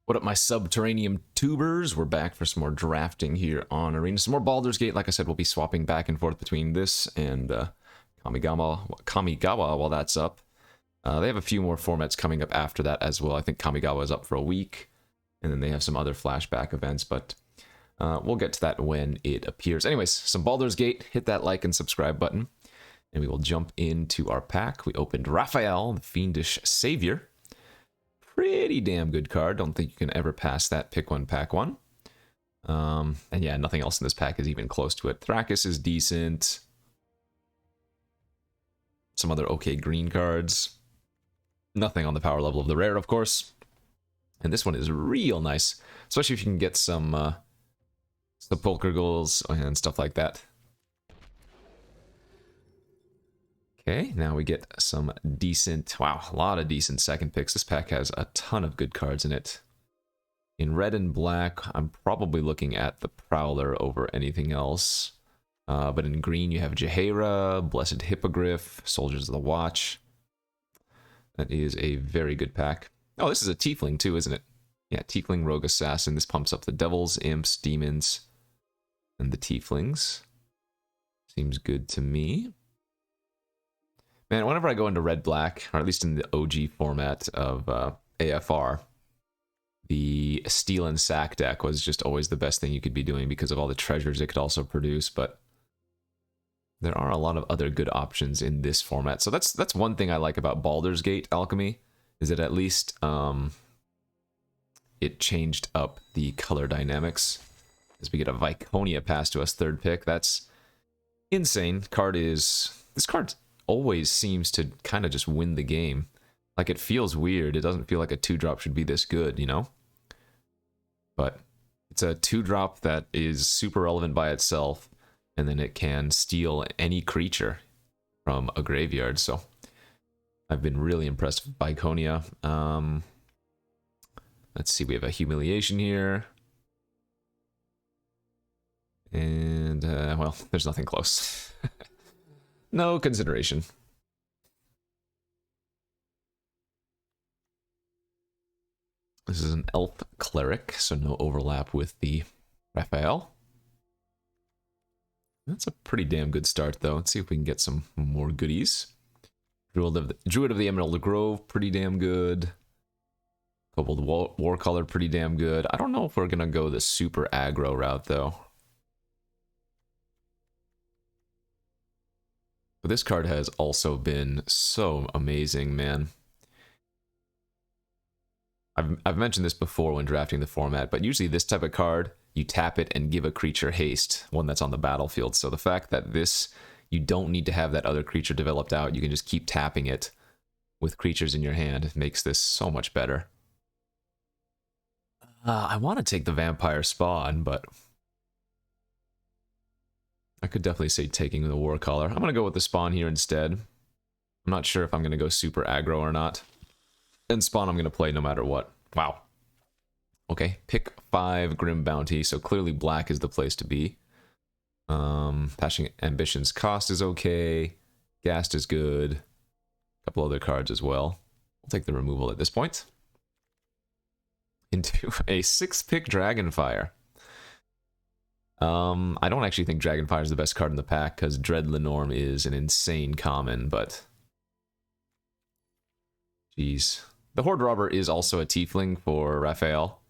What up, my subterranean tubers? We're back for some more drafting here on Arena. Some more Baldur's Gate. Like I said, we'll be swapping back and forth between this and Kamigawa while that's up. They have a few more formats coming up after that as well. I think Kamigawa is up for a week, and then they have some other flashback events, but we'll get to that when it appears. Anyways, some Baldur's Gate. Hit that like and subscribe button, and we will jump into our pack. We opened Raphael, the Fiendish Savior. Pretty damn good card. Don't think you can ever pass that pick one, pack one. And yeah, nothing else in this pack is even close to it. Thrakis is decent. Some other okay green cards. Nothing on the power level of the rare, of course. And this one is real nice, especially if you can get some Sepulchrals and stuff like that. Okay, now we get some decent, wow, a lot of decent second picks. This pack has a ton of good cards in it. In red and black, I'm probably looking at the Prowler over anything else. But in green, you have Jaheira, Blessed Hippogriff, Soldiers of the Watch. That is a very good pack. Oh, this is a Tiefling too, isn't it? Yeah, Tiefling, Rogue Assassin. This pumps up the Devils, Imps, Demons, and the Tieflings. Seems good to me. Man, whenever I go into red-black, or at least in the OG format of AFR, the Steel and Sack deck was just always the best thing you could be doing because of all the treasures it could also produce, but there are a lot of other good options in this format. So that's one thing I like about Baldur's Gate Alchemy, is that at least it changed up the color dynamics. As we get a Viconia pass to us, third pick, that's insane. This card always seems to kind of just win the game. Like, it feels weird. It doesn't feel like a 2-drop should be this good, you know? But it's a 2-drop that is super relevant by itself, and then it can steal any creature from a graveyard. So I've been really impressed with Viconia. Let's see, we have a Humiliation here. And, well, there's nothing close. No consideration. This is an Elf Cleric, so no overlap with the Raphael. That's a pretty damn good start, though. Let's see if we can get some more goodies. Druid of the Emerald Grove, pretty damn good. Kobold Warcaller, pretty damn good. I don't know if we're going to go the super aggro route, though. But this card has also been so amazing, man. I've mentioned this before when drafting the format, but usually this type of card, you tap it and give a creature haste, one that's on the battlefield. So the fact that this, you don't need to have that other creature developed out, you can just keep tapping it with creatures in your hand, makes this so much better. I want to take the Vampire Spawn, but I could definitely say taking the Warcaller. I'm going to go with the Spawn here instead. I'm not sure if I'm going to go super aggro or not. And Spawn I'm going to play no matter what. Wow. Okay, pick 5 Grim Bounty, so clearly black is the place to be. Passion Ambition's cost is okay. Ghast is good. A couple other cards as well. I'll take the removal at this point. Into a 6-pick Dragonfire. I don't actually think Dragonfire is the best card in the pack, because Dread Lenorm is an insane common, but jeez. The Horde Robber is also a Tiefling for Raphael,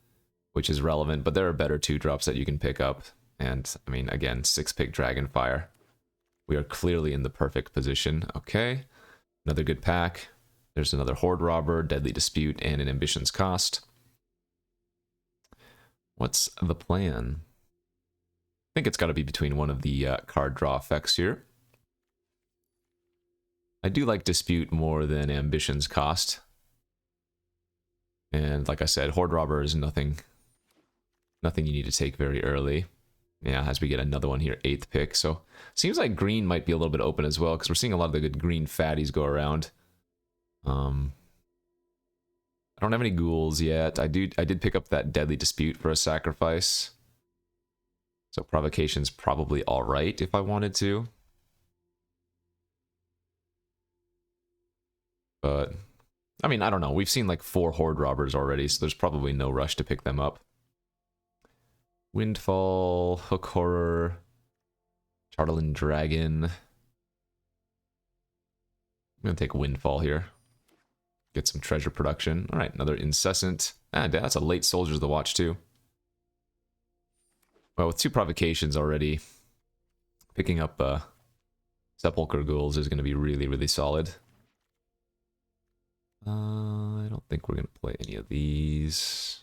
which is relevant, but there are better 2-drops that you can pick up. And, I mean, again, 6-pick Dragonfire. We are clearly in the perfect position. Okay, another good pack. There's another Horde Robber, Deadly Dispute, and an Ambition's Cost. What's the plan? I think it's got to be between one of the card draw effects here. I do like Dispute more than Ambition's Cost. And like I said, Horde Robber is nothing you need to take very early. Yeah, as we get another one here, 8th pick. So seems like green might be a little bit open as well, because we're seeing a lot of the good green fatties go around. I don't have any ghouls yet. I did pick up that Deadly Dispute for a sacrifice. So Provocation's probably alright if I wanted to. But I mean, I don't know. We've seen like 4 Horde Robbers already, so there's probably no rush to pick them up. Windfall, Hook Horror, Chartland Dragon. I'm going to take Windfall here. Get some treasure production. All right, another Incessant. Ah, that's a late Soldiers of the Watch too. Well, with 2 provocations already, picking up Sepulchre Ghouls is going to be really, really solid. I don't think we're going to play any of these.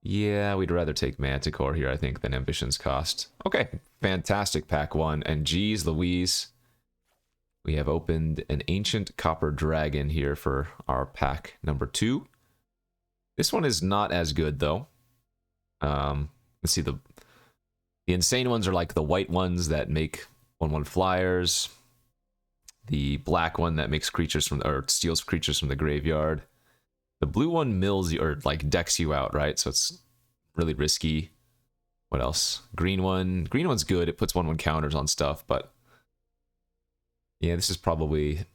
Yeah, we'd rather take Manticore here, I think, than Ambition's Cost. Okay, fantastic pack 1. And geez Louise, we have opened an Ancient Copper Dragon here for our pack number 2. This one is not as good, though. Let's see, the insane ones are like the white ones that make 1/1 flyers. The black one that makes creatures from, or steals creatures from the graveyard. The blue one mills you, or like decks you out, right? So it's really risky. What else? Green one. Green one's good. It puts 1/1 counters on stuff, but yeah, this is probably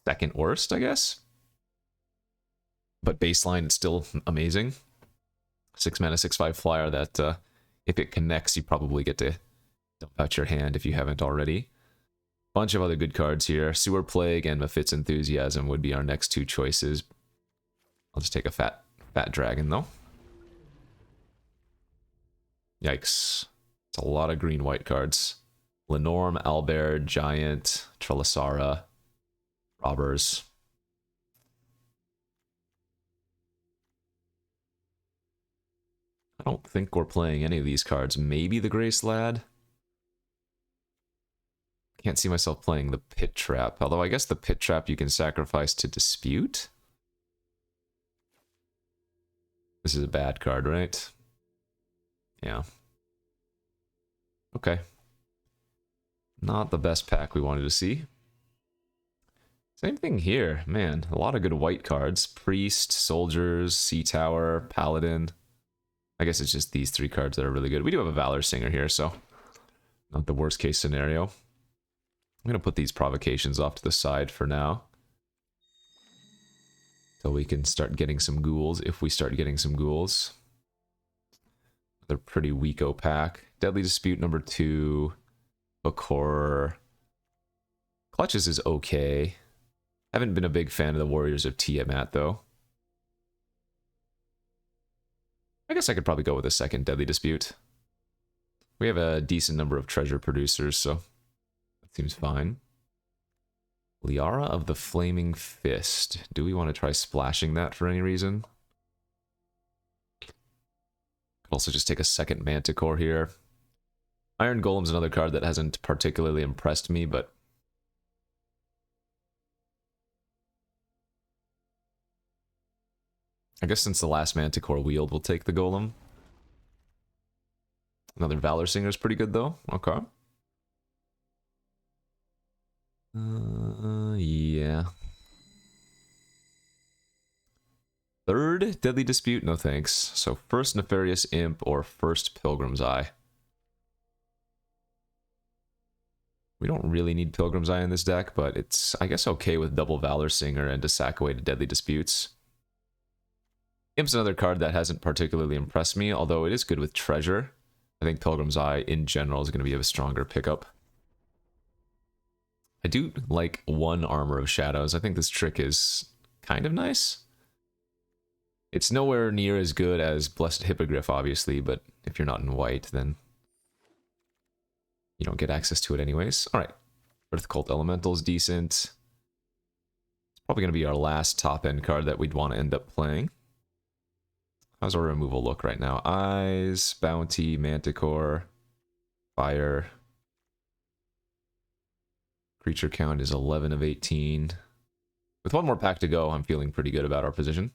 second worst, I guess. But baseline, it's still amazing. 6 mana, 6/5 flyer that if it connects, you probably get to dump out your hand if you haven't already. Bunch of other good cards here. Sewer Plague and Mephitt's Enthusiasm would be our next 2 choices. I'll just take a fat dragon, though. Yikes. It's a lot of green-white cards. Lenorm, Albert, Giant, Trelasara, Robbers. I don't think we're playing any of these cards. Maybe the Grace Lad. Can't see myself playing the Pit Trap. Although I guess the Pit Trap you can sacrifice to Dispute. This is a bad card, right? Yeah. Okay. Not the best pack we wanted to see. Same thing here. Man, a lot of good white cards. Priest, Soldiers, Sea Tower, Paladin. I guess it's just these 3 cards that are really good. We do have a Valor Singer here, so not the worst case scenario. I'm going to put these provocations off to the side for now. So we can start getting some ghouls, if we start getting some ghouls. They're pretty weako pack. Deadly Dispute number 2. Hook Horror. Clutches is okay. Haven't been a big fan of the Warriors of Tiamat, though. I guess I could probably go with a second Deadly Dispute. We have a decent number of treasure producers, so that seems fine. Liara of the Flaming Fist. Do we want to try splashing that for any reason? Could also just take a second Manticore here. Iron Golem's another card that hasn't particularly impressed me, but I guess since the last Manticore wheeled, we'll take the Golem. Another Valor Singer is pretty good, though. Okay. Yeah. Third Deadly Dispute? No thanks. So first Nefarious Imp or first Pilgrim's Eye. We don't really need Pilgrim's Eye in this deck, but it's, I guess, okay with double Valor Singer and to sack away to Deadly Disputes. Imp's another card that hasn't particularly impressed me, although it is good with Treasure. I think Pilgrim's Eye, in general, is going to be a stronger pickup. I do like 1 Armor of Shadows. I think this trick is kind of nice. It's nowhere near as good as Blessed Hippogriff, obviously, but if you're not in white, then you don't get access to it anyways. Alright, Earth Cult Elemental is decent. It's probably going to be our last top-end card that we'd want to end up playing. How's our removal look right now? Eyes, Bounty, Manticore, Fire. Creature count is 11 of 18. With 1 more pack to go, I'm feeling pretty good about our position.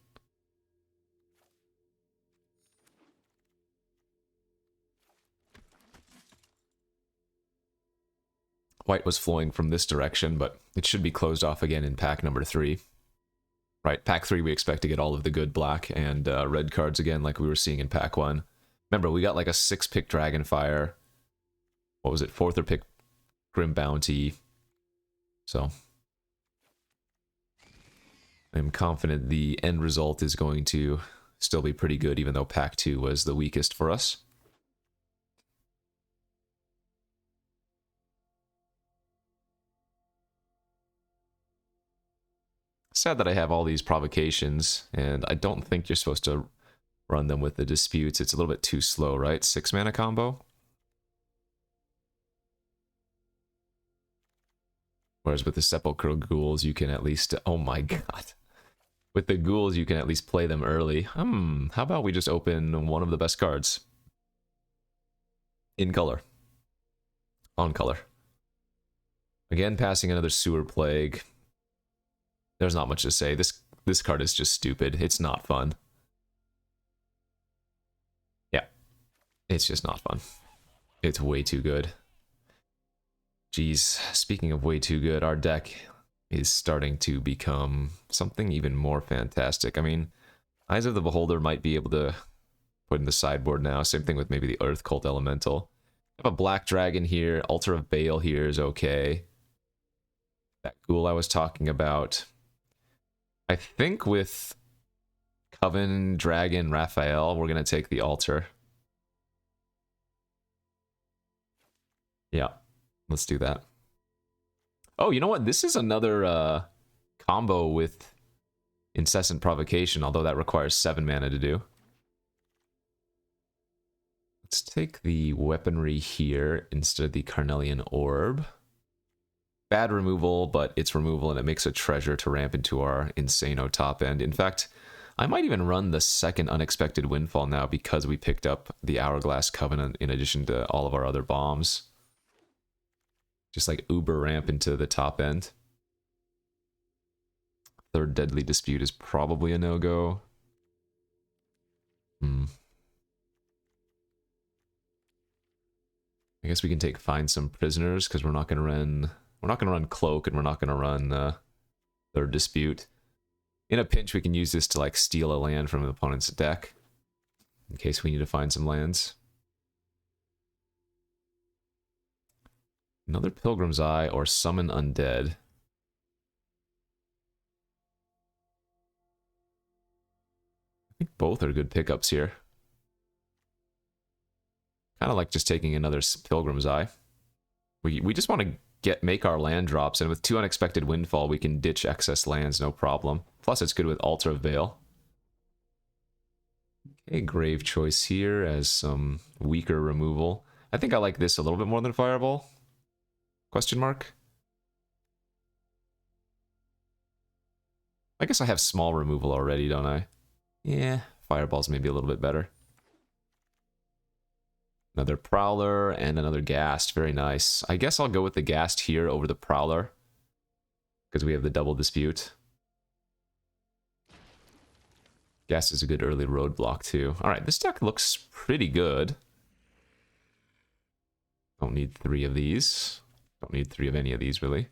White was flowing from this direction, but it should be closed off again in pack number 3. Right, pack 3 we expect to get all of the good black and red cards again like we were seeing in pack 1. Remember, we got like a 6-pick Dragonfire. What was it? 4th or pick Grim Bounty. So I'm confident the end result is going to still be pretty good, even though pack 2 was the weakest for us. Sad that I have all these provocations, and I don't think you're supposed to run them with the disputes. It's a little bit too slow, right? 6 mana combo? Whereas with the Sepulchral Ghouls, you can at least... Oh my god. With the Ghouls, you can at least play them early. How about we just open one of the best cards? In color. On color. Again, passing another Sewer Plague. There's not much to say. This card is just stupid. It's not fun. Yeah. It's just not fun. It's way too good. Jeez, speaking of way too good, our deck is starting to become something even more fantastic. I mean, Eyes of the Beholder might be able to put in the sideboard now. Same thing with maybe the Earth Cult Elemental. I have a Black Dragon here. Altar of Baal here is okay. That Ghoul I was talking about. I think with Coven, Dragon, Raphael, we're going to take the Altar. Yeah, let's do that. Oh, you know what? This is another combo with Incessant Provocation, although that requires 7 mana to do. Let's take the Weaponry here instead of the Carnelian Orb. Bad removal, but it's removal and it makes a treasure to ramp into our Insano top end. In fact, I might even run the second Unexpected Windfall now because we picked up the Hourglass Covenant in addition to all of our other bombs. Just like uber ramp into the top end. Third Deadly Dispute is probably a no-go. I guess we can take Find Some Prisoners because we're not going to run Cloak and we're not going to run Third Dispute. In a pinch, we can use this to like steal a land from an opponent's deck in case we need to find some lands. Another Pilgrim's Eye or Summon Undead. I think both are good pickups here. Kind of like just taking another Pilgrim's Eye. We just want to make our land drops, and with 2 Unexpected Windfall, we can ditch excess lands, no problem. Plus, it's good with Altar of Baal. Okay, Grave Choice here as some weaker removal. I think I like this a little bit more than Fireball. Question mark? I guess I have small removal already, don't I? Yeah, Fireball's maybe a little bit better. Another Prowler and another Ghast. Very nice. I guess I'll go with the Ghast here over the Prowler because we have the double dispute. Ghast is a good early roadblock too. Alright, this deck looks pretty good. Don't need 3 of these. Don't need 3 of any of these, really.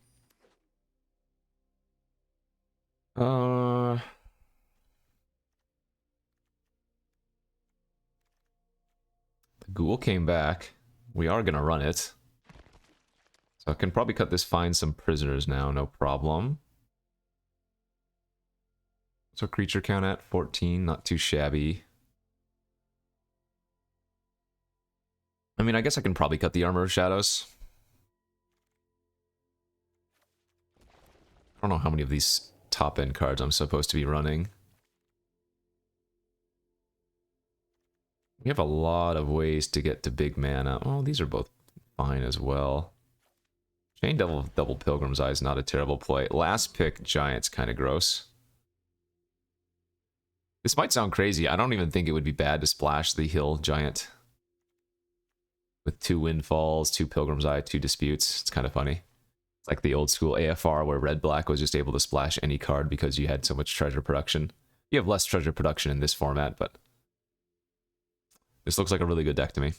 The Ghoul came back. We are going to run it. So I can probably cut this Find Some Prisoners now, no problem. What's our creature count at? 14, not too shabby. I mean, I guess I can probably cut the Armor of Shadows. I don't know how many of these top-end cards I'm supposed to be running. We have a lot of ways to get to big mana. Oh, these are both fine as well. Chain Double Pilgrim's Eye is not a terrible play. Last pick, Giant's kind of gross. This might sound crazy. I don't even think it would be bad to splash the Hill Giant. With 2 Windfalls, 2 Pilgrim's Eye, 2 Disputes. It's kind of funny. It's like the old school AFR where Red-Black was just able to splash any card because you had so much treasure production. You have less treasure production in this format, but this looks like a really good deck to me.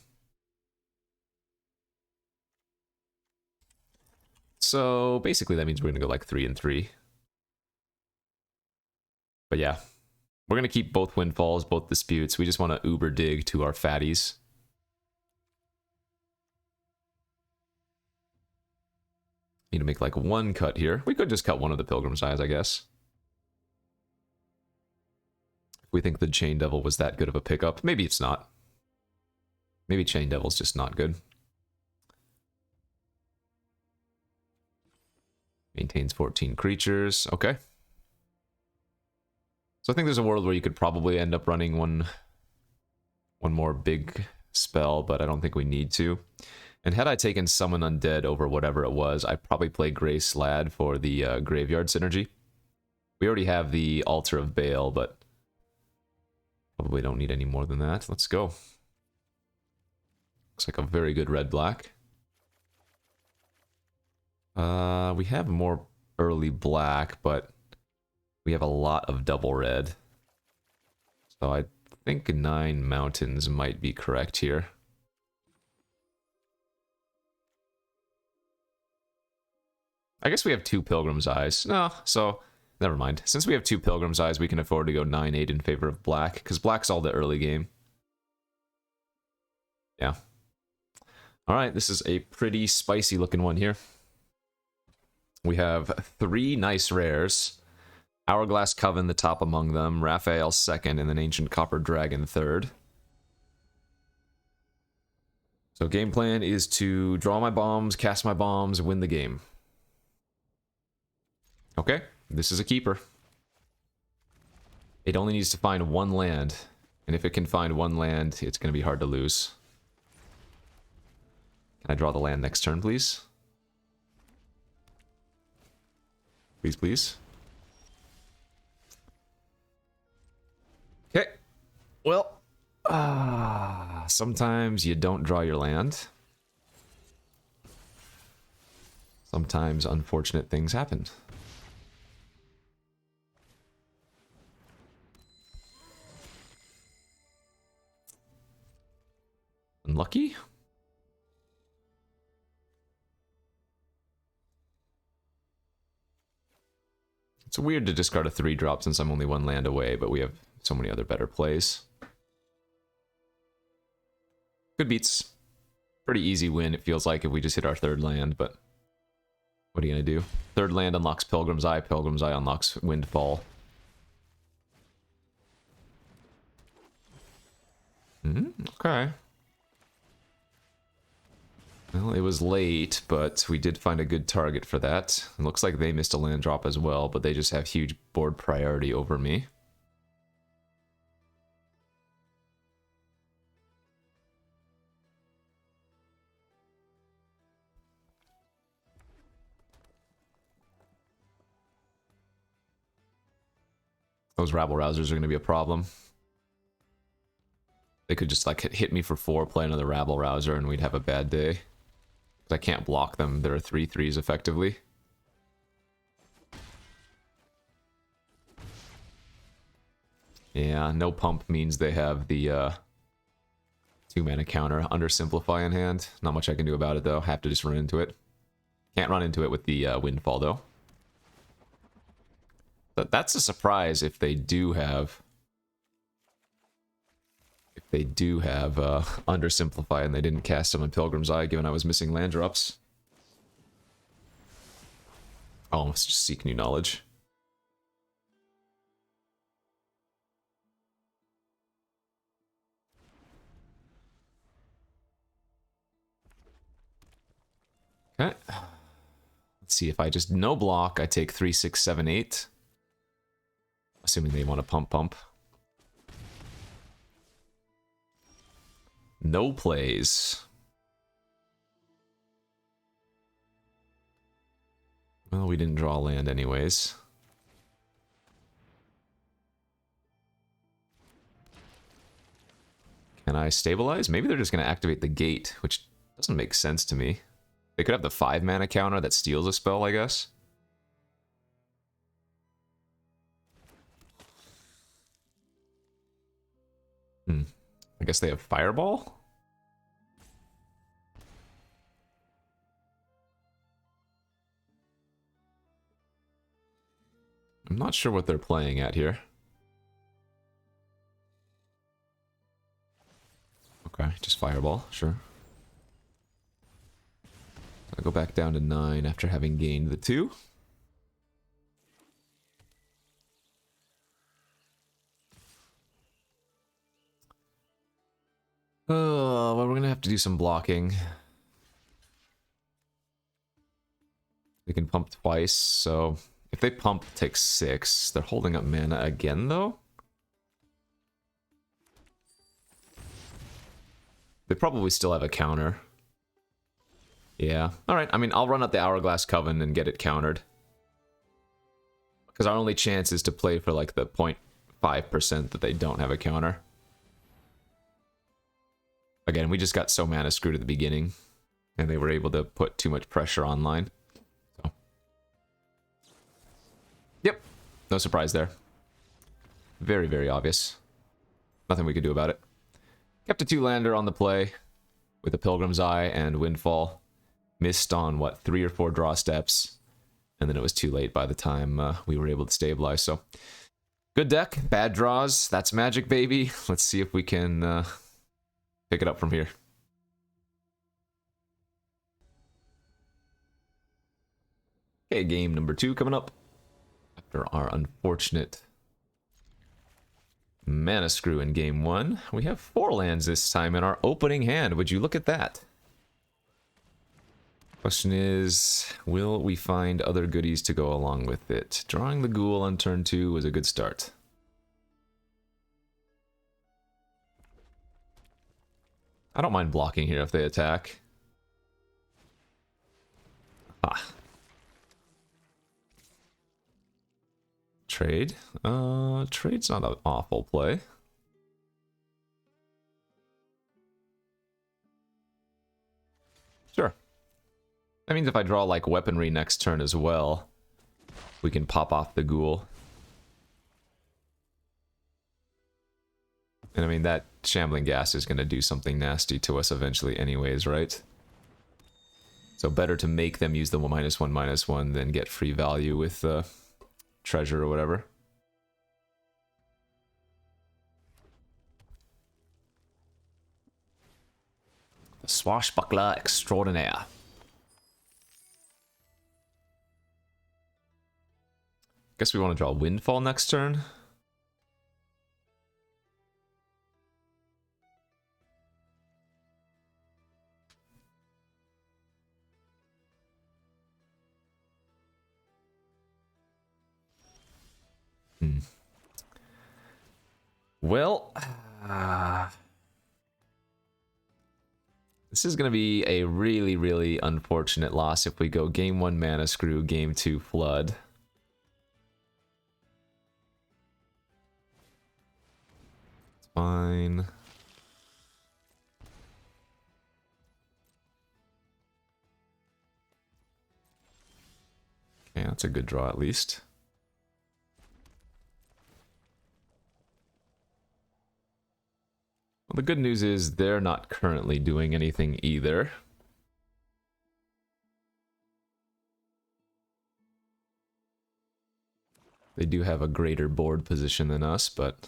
So basically that means we're going to go like 3 and 3. But yeah, we're going to keep both Windfalls, both Disputes. We just want to uber dig to our fatties. Need to make like one cut here. We could just cut one of the Pilgrim's Eyes, I guess. If we think the Chain Devil was that good of a pickup. Maybe it's not. Maybe Chain Devil's just not good. Maintains 14 creatures. Okay. So I think there's a world where you could probably end up running one more big spell, but I don't think we need to. And had I taken Summon Undead over whatever it was, I'd probably play Grey Slad for the Graveyard synergy. We already have the Altar of Baal, but probably don't need any more than that. Let's go. Looks like a very good red-black. We have more early black, but we have a lot of double red. So I think 9 mountains might be correct here. I guess we have 2 Pilgrim's Eyes. No, so never mind. Since we have 2 Pilgrim's Eyes, we can afford to go 9-8 in favor of black, because black's all the early game. Yeah. Alright, this is a pretty spicy looking one here. We have 3 nice rares. Hourglass Coven, the top among them, Raphael second, and then Ancient Copper Dragon third. So game plan is to draw my bombs, cast my bombs, win the game. Okay, this is a keeper. It only needs to find 1 land, and if it can find 1 land, it's going to be hard to lose. Can I draw the land next turn, please? Please, please. Okay. Well, sometimes you don't draw your land. Sometimes unfortunate things happen. Unlucky? It's weird to discard a 3-drop since I'm only 1 land away, but we have so many other better plays. Good beats. Pretty easy win, it feels like, if we just hit our 3rd land, but what are you gonna do? 3rd land unlocks Pilgrim's Eye unlocks Windfall. Okay. Well, it was late, but we did find a good target for that. It looks like they missed a land drop as well, but they just have huge board priority over me. Those rabble rousers are going to be a problem. They could just like hit me for 4, play another rabble rouser, and we'd have a bad day. I can't block them. There are 3/3s effectively. Yeah, no pump means they have the 2-mana counter. Undersimplify in hand. Not much I can do about it though. Have to just run into it. Can't run into it with the Windfall though. But that's a surprise if they do have... Undersimplify and they didn't cast them in Pilgrim's Eye, given I was missing land drops. Oh, let's just seek new knowledge. Okay. Let's see, if I just no block, I take 3, 6, 7, 8. Assuming they want to pump. No plays. Well, we didn't draw land anyways. Can I stabilize? Maybe they're just going to activate the gate, which doesn't make sense to me. They could have the 5-mana counter that steals a spell, I guess. I guess they have Fireball? I'm not sure what they're playing at here. Okay, just Fireball, sure. I'll go back down to 9 after having gained the 2. Oh, well, we're gonna have to do some blocking. We can pump twice, so if they pump, take 6. They're holding up mana again, though? They probably still have a counter. Yeah. Alright, I mean, I'll run out the Hourglass Coven and get it countered. Because our only chance is to play for, like, the 0.5% that they don't have a counter. Again, we just got so mana screwed at the beginning, and they were able to put too much pressure online. So. Yep, no surprise there. Very, very obvious. Nothing we could do about it. Kept a 2-lander on the play with a Pilgrim's Eye and Windfall. Missed on, what, 3 or 4 draw steps, and then it was too late by the time we were able to stabilize, so. Good deck, bad draws, that's Magic, baby. Let's see if we can... pick it up from here. Okay, game number 2 coming up. After our unfortunate mana screw in game 1, we have 4 lands this time in our opening hand. Would you look at that? Question is, will we find other goodies to go along with it? Drawing the Ghoul on turn 2 was a good start. I don't mind blocking here if they attack. Ah. Trade? Trade's not an awful play. Sure. That means if I draw, like, weaponry next turn as well, we can pop off the Ghoul. And I mean, that Shambling Gas is going to do something nasty to us eventually anyways, right? So better to make them use the -1/-1 than get free value with treasure or whatever. The Swashbuckler Extraordinaire. Guess we want to draw Windfall next turn. Well, this is going to be a really, really unfortunate loss if we go game 1 Mana Screw, game 2 Flood. It's fine. Okay, that's a good draw at least. Well, the good news is they're not currently doing anything either. They do have a greater board position than us, but...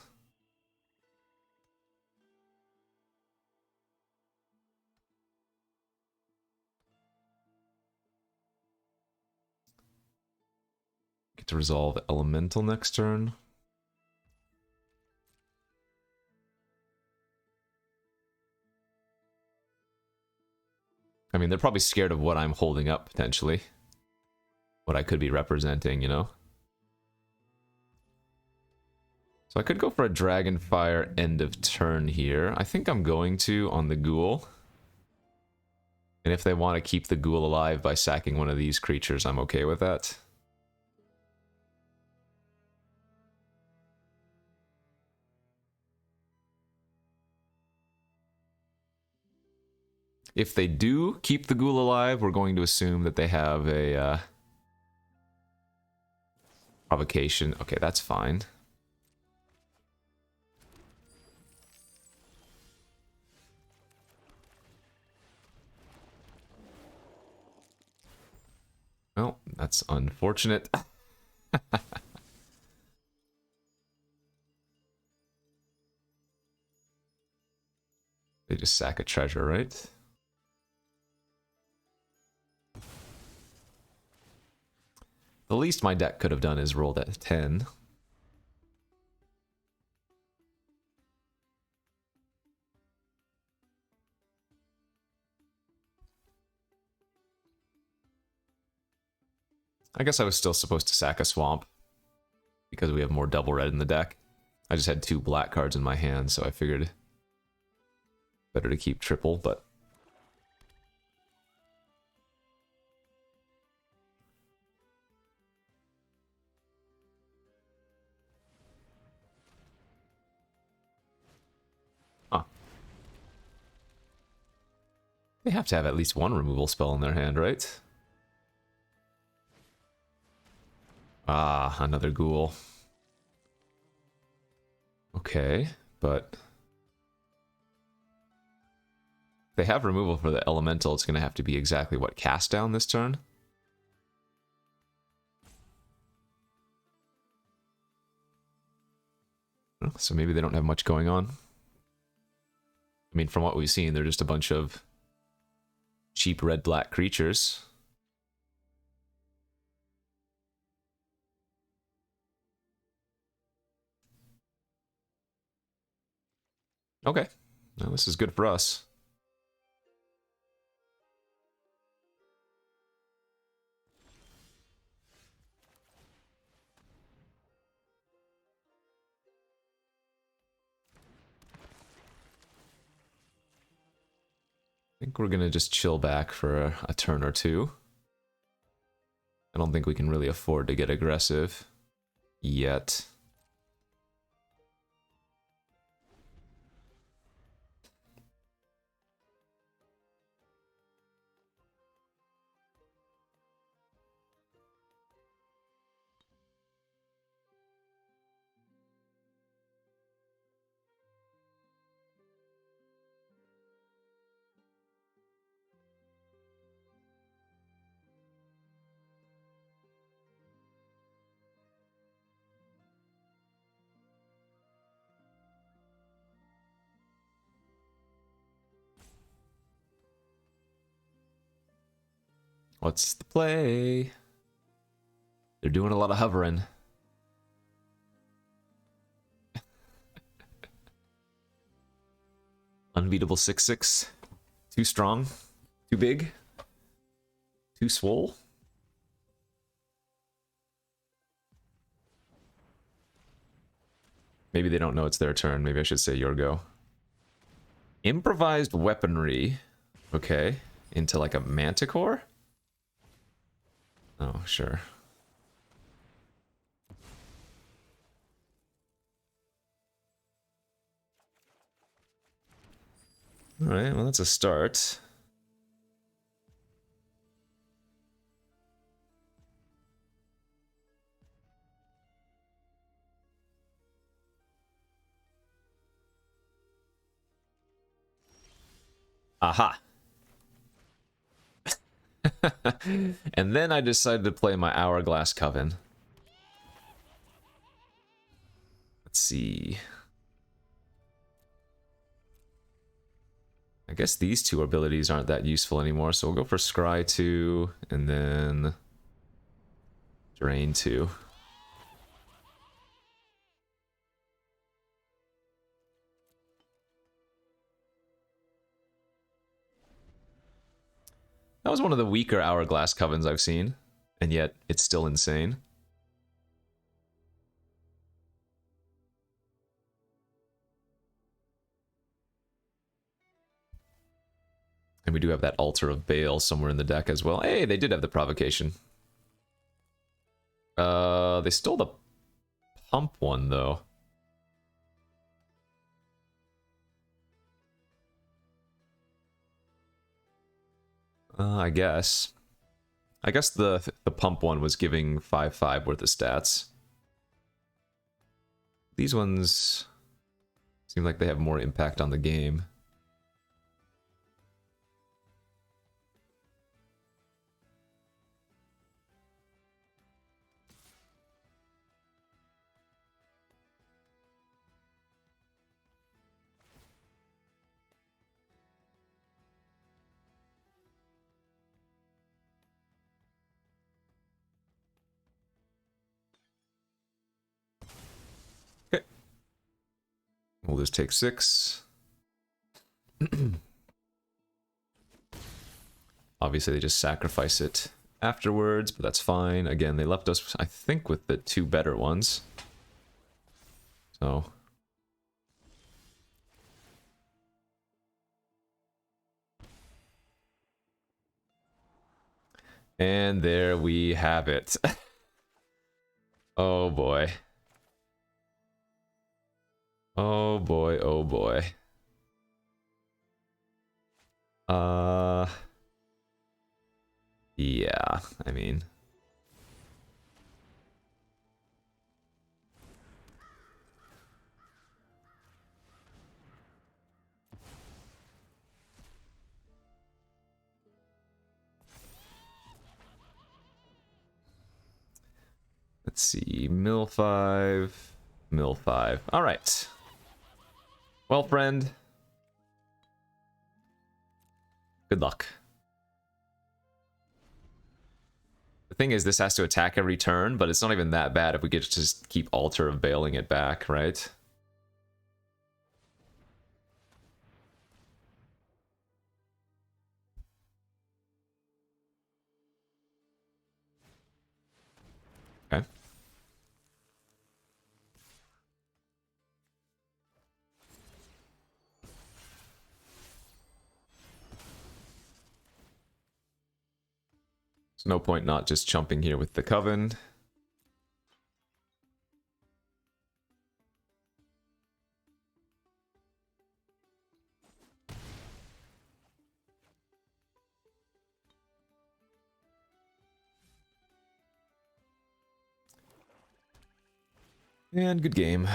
get to resolve Elemental next turn. I mean, they're probably scared of what I'm holding up, potentially. What I could be representing, you know? So I could go for a Dragonfire end of turn here. I think I'm going to on the Ghoul. And if they want to keep the Ghoul alive by sacking one of these creatures, I'm okay with that. If they do keep the Ghoul alive, we're going to assume that they have a provocation. Okay, that's fine. Well, that's unfortunate. They just sack a treasure, right? The least my deck could have done is roll that 10. I guess I was still supposed to sack a swamp because we have more double red in the deck. I just had 2 black cards in my hand, so I figured better to keep triple, but... Huh. They have to have at least one removal spell in their hand, right? Ah, another ghoul. Okay, but... if they have removal for the elemental, it's going to have to be exactly what, cast down this turn? So maybe they don't have much going on. I mean, from what we've seen, they're just a bunch of cheap red-black creatures. Okay. Well, this is good for us. I think we're going to just chill back for a turn or two. I don't think we can really afford to get aggressive yet. What's the play? They're doing a lot of hovering. Unbeatable 6/6. Too strong. Too big. Too swole. Maybe they don't know it's their turn. Maybe I should say your go. Improvised weaponry. Okay. Into like a manticore? Oh, sure. Alright, well that's a start. Aha! And then I decided to play my Hourglass Coven. Let's see. I guess these 2 abilities aren't that useful anymore, so we'll go for Scry 2, and then Drain 2. That was one of the weaker Hourglass Covens I've seen, and yet it's still insane. And we do have that Altar of Baal somewhere in the deck as well. Hey, they did have the Provocation. They stole the Pump one, though. I guess. I guess the Pump one was giving 5/5 worth of stats. These ones seem like they have more impact on the game. We'll just take 6. Obviously, they just sacrifice it afterwards, but that's fine. Again, they left us, I think, with the 2 better ones. So... And there we have it. Oh boy. Oh boy, oh boy. Yeah, I mean... Let's see, mill 5, mill 5. All right. Well, friend. Good luck. The thing is, this has to attack every turn, but it's not even that bad if we get to just keep Altar of Bailing it back, right? Okay. There's no point not just jumping here with the Coven. And good game.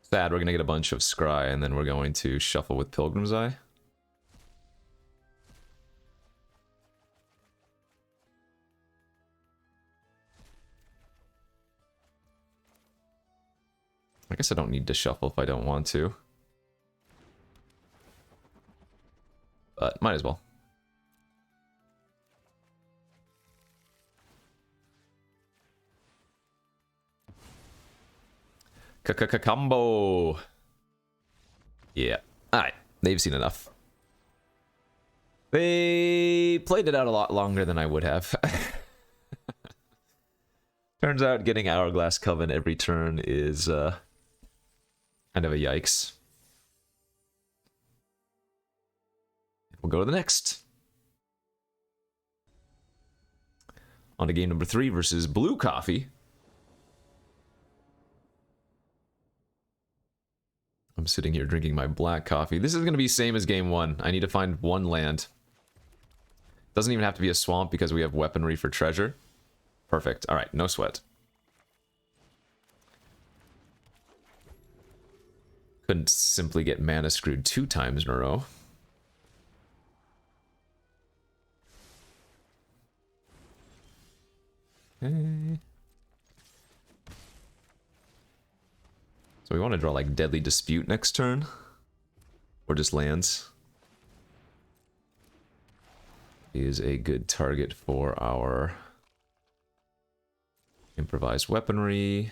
Sad, we're gonna get a bunch of Scry, and then we're going to shuffle with Pilgrim's Eye. I guess I don't need to shuffle if I don't want to. But might as well. Combo. Yeah. Alright. They've seen enough. They played it out a lot longer than I would have. Turns out getting Hourglass Coven every turn is kind of a yikes. We'll go to the next. On to game number 3 versus Blue Coffee. I'm sitting here drinking my black coffee. This is going to be same as game 1. I need to find 1 land. Doesn't even have to be a swamp because we have weaponry for treasure. Perfect. All right, no sweat. Couldn't simply get mana screwed 2 times in a row. Okay. So we want to draw like Deadly Dispute next turn. Or just lands. Is a good target for our improvised weaponry.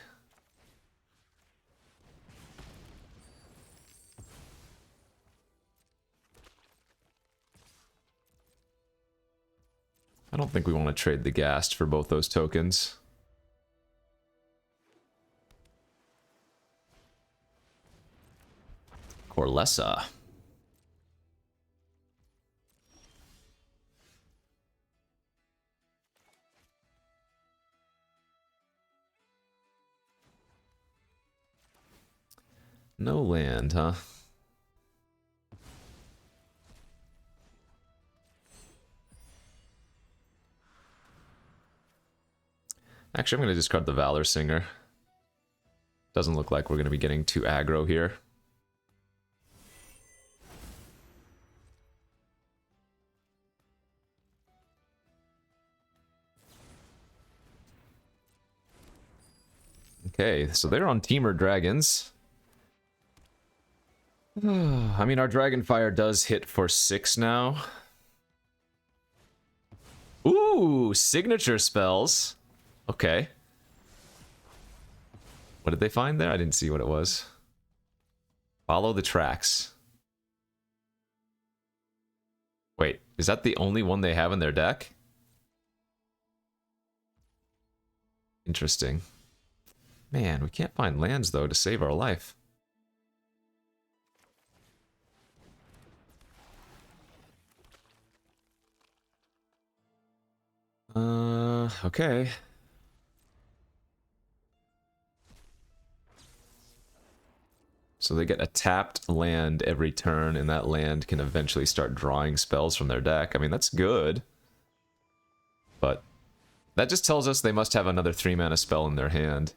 I don't think we want to trade the Ghast for both those tokens. Corlessa. No land, huh? Actually, I'm going to discard the Valor Singer. Doesn't look like we're going to be getting too aggro here. Okay, so they're on Teamer Dragons. I mean, our Dragonfire does hit for 6 now. Ooh, signature spells. Okay. What did they find there? I didn't see what it was. Follow the tracks. Wait, is that the only one they have in their deck? Interesting. Man, we can't find lands, though, to save our life. Okay. So they get a tapped land every turn, and that land can eventually start drawing spells from their deck. I mean, that's good. But that just tells us they must have another 3-mana spell in their hand.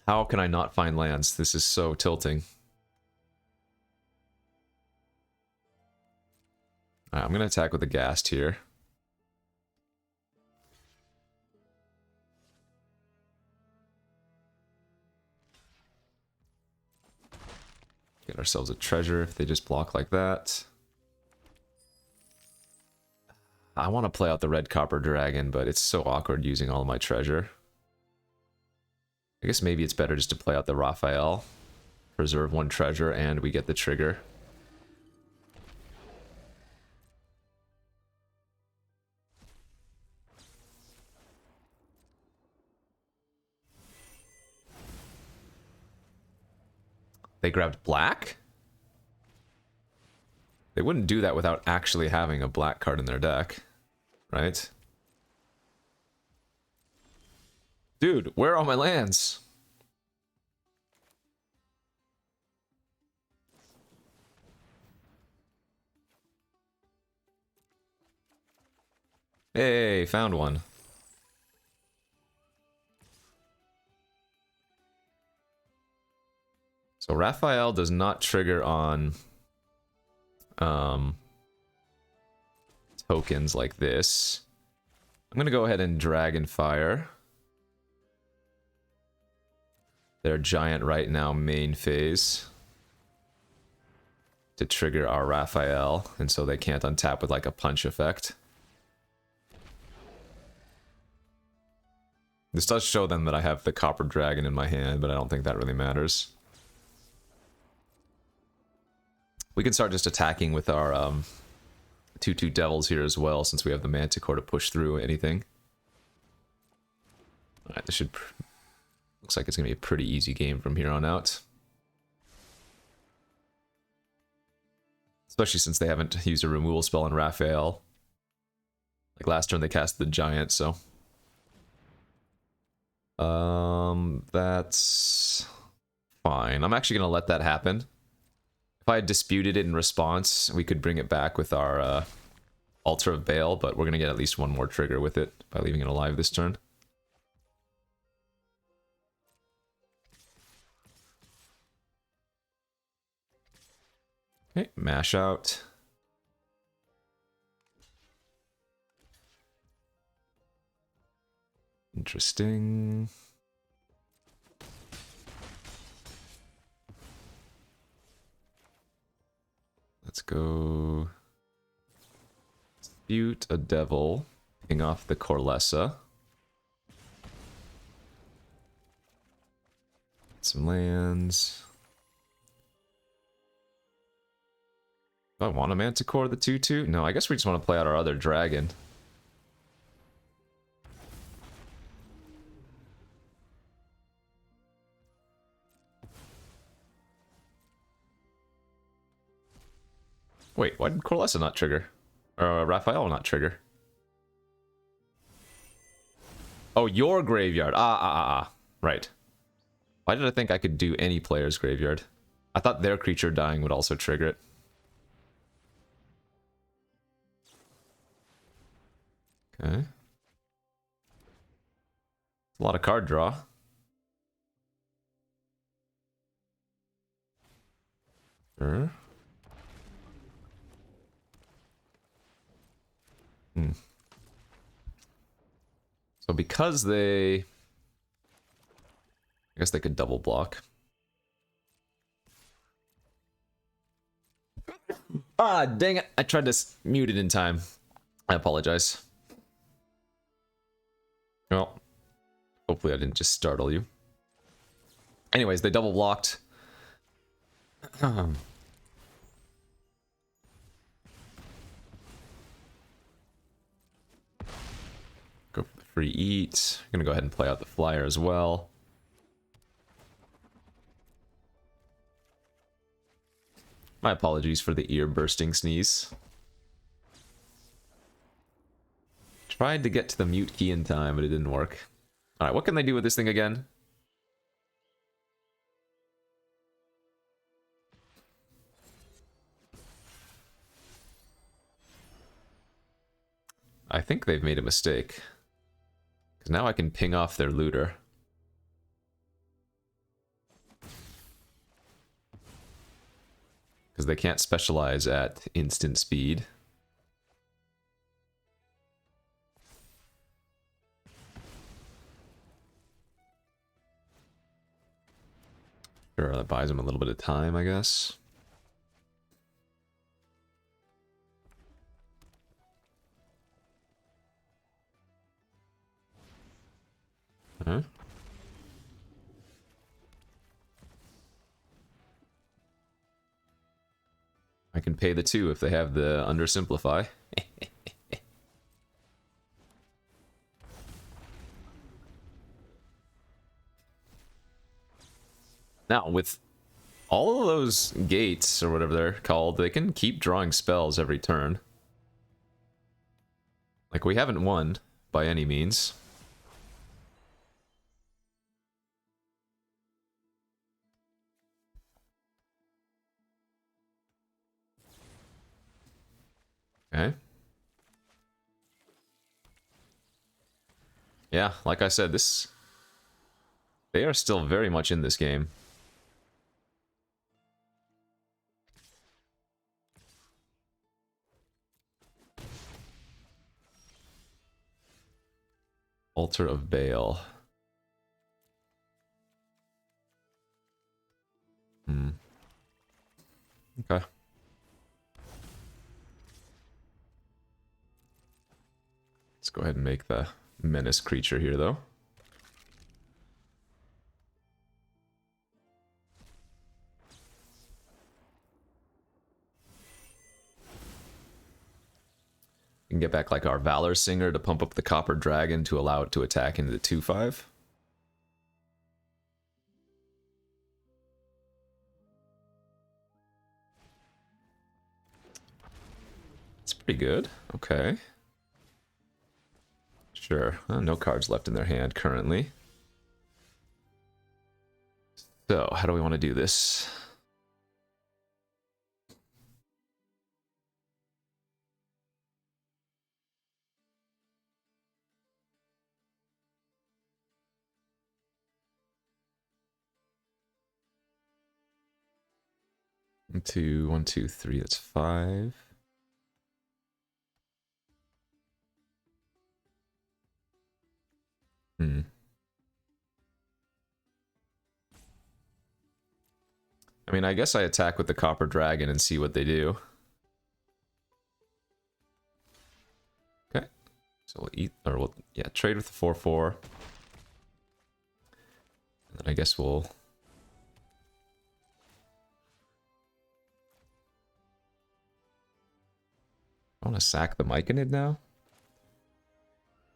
How can I not find lands? This is so tilting. Alright, I'm going to attack with the Ghast here. Get ourselves a treasure if they just block like that. I want to play out the red copper dragon, but it's so awkward using all of my treasure. I guess maybe it's better just to play out the Raphael. Preserve 1 treasure and we get the trigger. They grabbed black? They wouldn't do that without actually having a black card in their deck, right? Dude, where are all my lands? Hey, found one. So Raphael does not trigger on tokens like this. I'm gonna go ahead and Dragonfire. They're giant right now, main phase. To trigger our Raphael, and so they can't untap with like a punch effect. This does show them that I have the Copper Dragon in my hand, but I don't think that really matters. We can start just attacking with our 2/2 Devils here as well, since we have the Manticore to push through anything. Alright, this should... Looks like it's going to be a pretty easy game from here on out. Especially since they haven't used a removal spell on Raphael. Like last turn they cast the Giant, so... That's... fine. I'm actually going to let that happen. If I had disputed it in response, we could bring it back with our Altar of Baal, but we're going to get at least one more trigger with it by leaving it alive this turn. Okay, mash out. Interesting. Let's go dispute a devil, ping off the Corlessa. Some lands. Do I want a Manticore, the 2/2? No, I guess we just want to play out our other dragon. Wait, why did Corlessa not trigger? Or Raphael not trigger? Oh, your graveyard. Right. Why did I think I could do any player's graveyard? I thought their creature dying would also trigger it. Okay. A lot of card draw. Sure. So because they... I guess they could double block. Ah, dang it. I tried to mute it in time. I apologize. Well, hopefully I didn't just startle you. Anyways, they double blocked. Go for the free eat. I'm gonna go ahead and play out the flyer as well. My apologies for the ear-bursting sneeze. Tried to get to the mute key in time, but it didn't work. Alright, what can they do with this thing again? I think they've made a mistake. Because now I can ping off their looter. Because they can't specialize at instant speed. Sure, that buys them a little bit of time, I guess. Huh? I can pay the 2 if they have the undersimplify. Now, with all of those gates, or whatever they're called, they can keep drawing spells every turn. Like, we haven't won, by any means. Okay. Yeah, like I said, they are still very much in this game. Altar of Baal. Okay. Let's go ahead and make the menace creature here, though. We can get back like our Valor Singer to pump up the Copper Dragon to allow it to attack into the 2/5. It's pretty good. Okay. Sure. No cards left in their hand currently. So, how do we want to do this? One, two, three, that's 5. I mean, I guess I attack with the Copper Dragon and see what they do. Okay. So we'll eat, or we'll, yeah, trade with the 4/4. And then I guess we'll... I want to sack the Myconid now.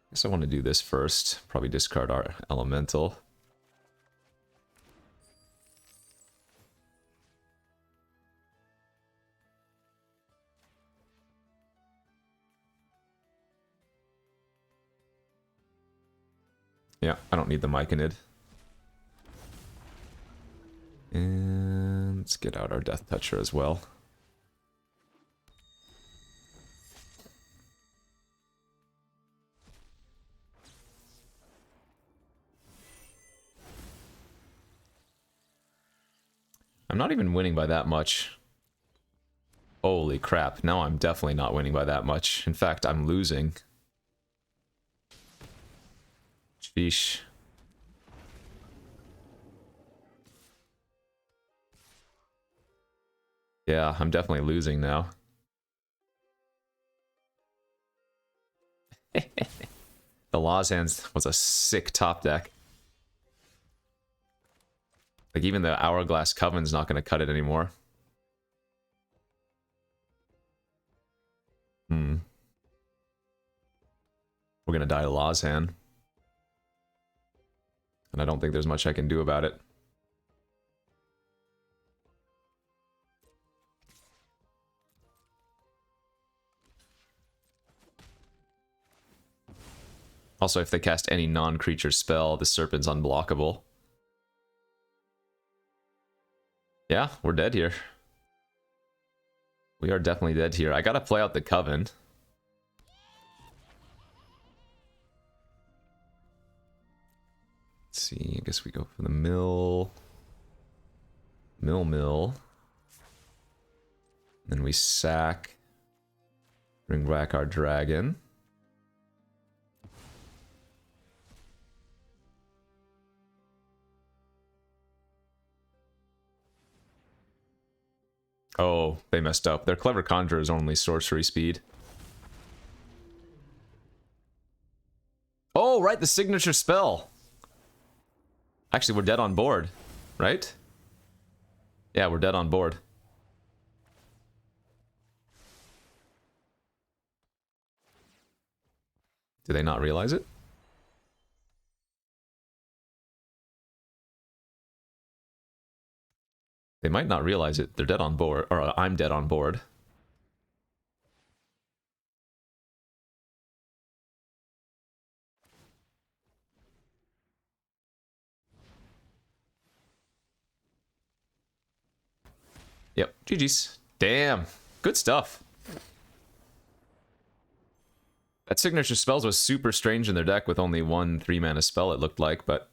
I guess I want to do this first. Probably discard our Elemental. Yeah, I don't need the Myconid. And let's get out our Death Toucher as well. I'm not even winning by that much. Holy crap, now I'm definitely not winning by that much. In fact, I'm losing. Sheesh. Yeah, I'm definitely losing now. The Law's Hands was a sick top deck. Like, even the Hourglass Coven's not going to cut it anymore. We're going to die to Law's Hand. And I don't think there's much I can do about it. Also, if they cast any non-creature spell, the Serpent's unblockable. Yeah, we're dead here. We are definitely dead here. I gotta play out the Coven. Let's see, I guess we go for the mill. Mill. Then we sack. Bring back our dragon. Oh, they messed up. Their Clever Conjurer is only sorcery speed. Oh, right, the signature spell. Actually, we're dead on board, right? Yeah, we're dead on board. Do they not realize it? They might not realize it. They're dead on board, or I'm dead on board. Yep, GG's. Damn, good stuff. That signature spells was super strange in their deck with only one 3-mana spell, it looked like, but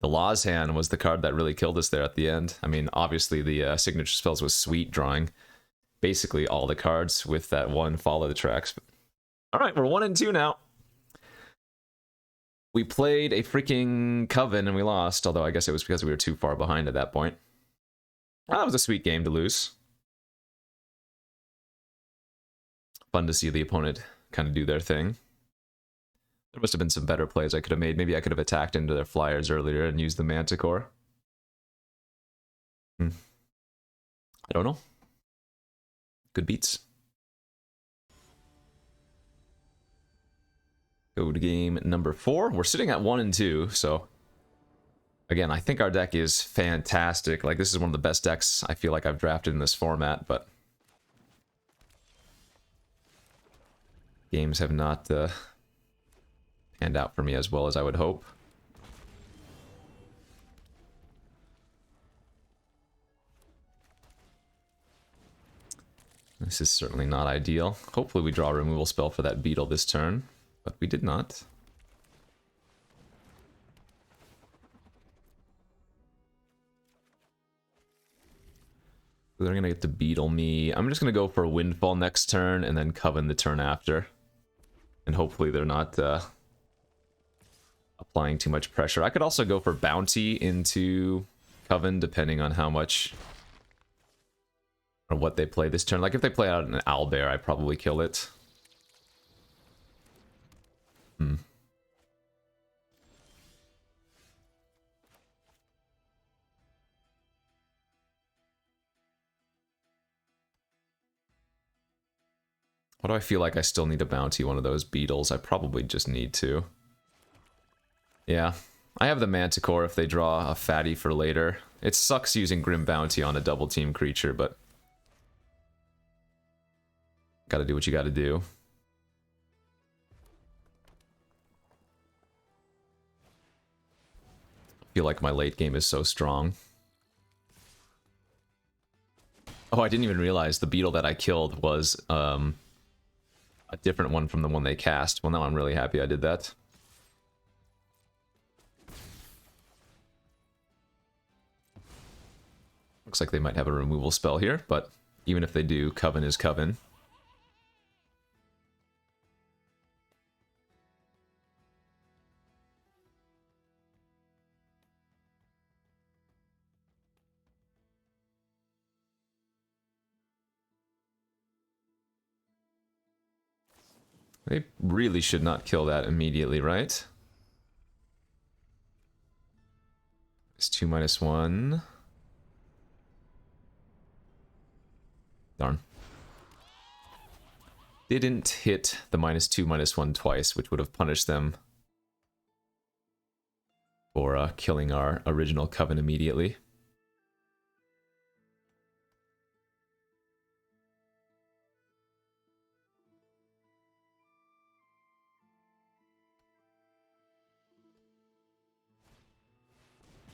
the Law's Hand was the card that really killed us there at the end. I mean, obviously the signature spells was sweet, drawing basically all the cards with that one follow the tracks. All right, we're 1-2 now. We played a freaking Coven and we lost, although I guess it was because we were too far behind at that point. Well, that was a sweet game to lose. Fun to see the opponent kind of do their thing. There must have been some better plays I could have made. Maybe I could have attacked into their flyers earlier and used the Manticore. I don't know. Good beats. Go to game number 4. We're sitting at 1-2, so again, I think our deck is fantastic. Like, this is one of the best decks I feel like I've drafted in this format, but games have not panned out for me as well as I would hope. This is certainly not ideal. Hopefully we draw a removal spell for that beetle this turn, but we did not. They're going to get to beetle me. I'm just going to go for a Windfall next turn and then Coven the turn after. And hopefully they're not applying too much pressure. I could also go for Bounty into Coven, depending on how much or what they play this turn. Like, if they play out an Owlbear, I probably kill it. What do I feel like I still need to bounty one of those beetles? I probably just need to. Yeah, I have the Manticore if they draw a fatty for later. It sucks using Grim Bounty on a double team creature, but gotta do what you gotta do. I feel like my late game is so strong. Oh, I didn't even realize the beetle that I killed was a different one from the one they cast. Well, now I'm really happy I did that. Looks like they might have a removal spell here, but even if they do, Coven is Coven. They really should not kill that immediately, right? It's 2 -1. Darn. Didn't hit the -2, -1 twice, which would have punished them for killing our original Coven immediately.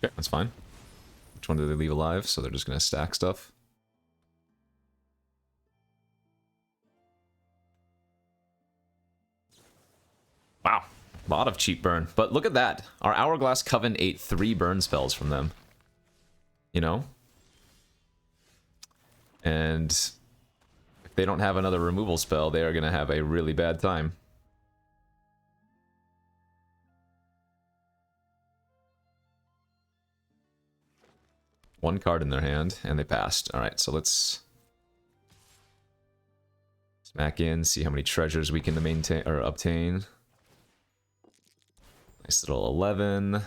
Okay, that's fine. Which one did they leave alive? So they're just going to stack stuff. Wow, a lot of cheap burn. But look at that. Our Hourglass Coven ate 3 burn spells from them. You know? And if they don't have another removal spell, they are going to have a really bad time. One card in their hand, and they passed. Alright, so let's smack in, see how many treasures we can maintain or obtain. Nice little 11.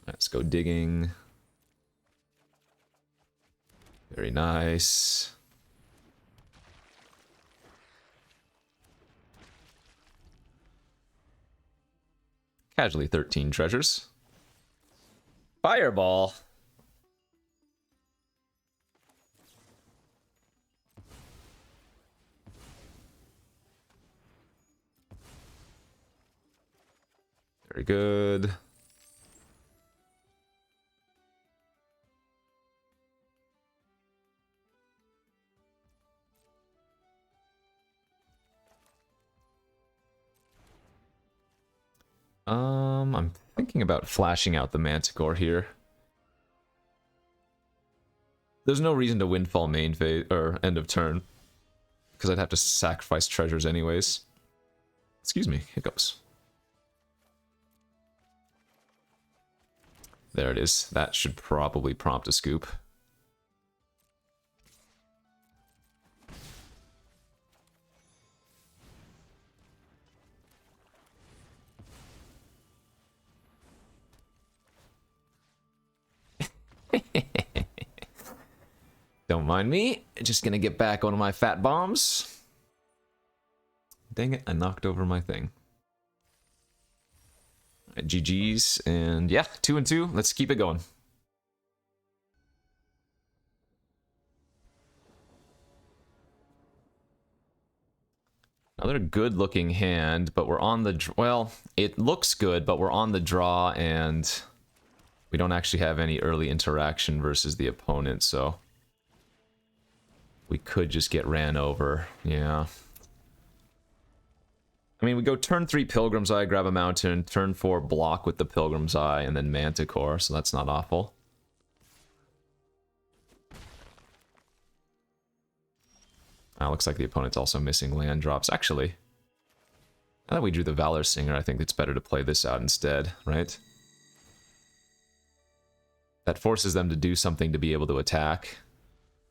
Let's go digging. Very nice. Casually 13 treasures. Fireball. Very good. I'm thinking about flashing out the Manticore here. There's no reason to windfall main phase or end of turn, because I'd have to sacrifice treasures anyways. Excuse me, hiccups. There it is. That should probably prompt a scoop. Don't mind me. Just gonna get back one of my fat bombs. Dang it, I knocked over my thing. Right, GG's, and yeah, 2 and 2. Let's keep it going. Another good-looking hand, but we're on the... Well, it looks good, but we're on the draw, and we don't actually have any early interaction versus the opponent, so we could just get ran over. Yeah. I mean, we go turn 3 Pilgrim's Eye, grab a mountain, turn 4 block with the Pilgrim's Eye, and then Manticore, so that's not awful. Looks like the opponent's also missing land drops. Actually, now that we drew the Valor Singer, I think it's better to play this out instead, right? That forces them to do something to be able to attack.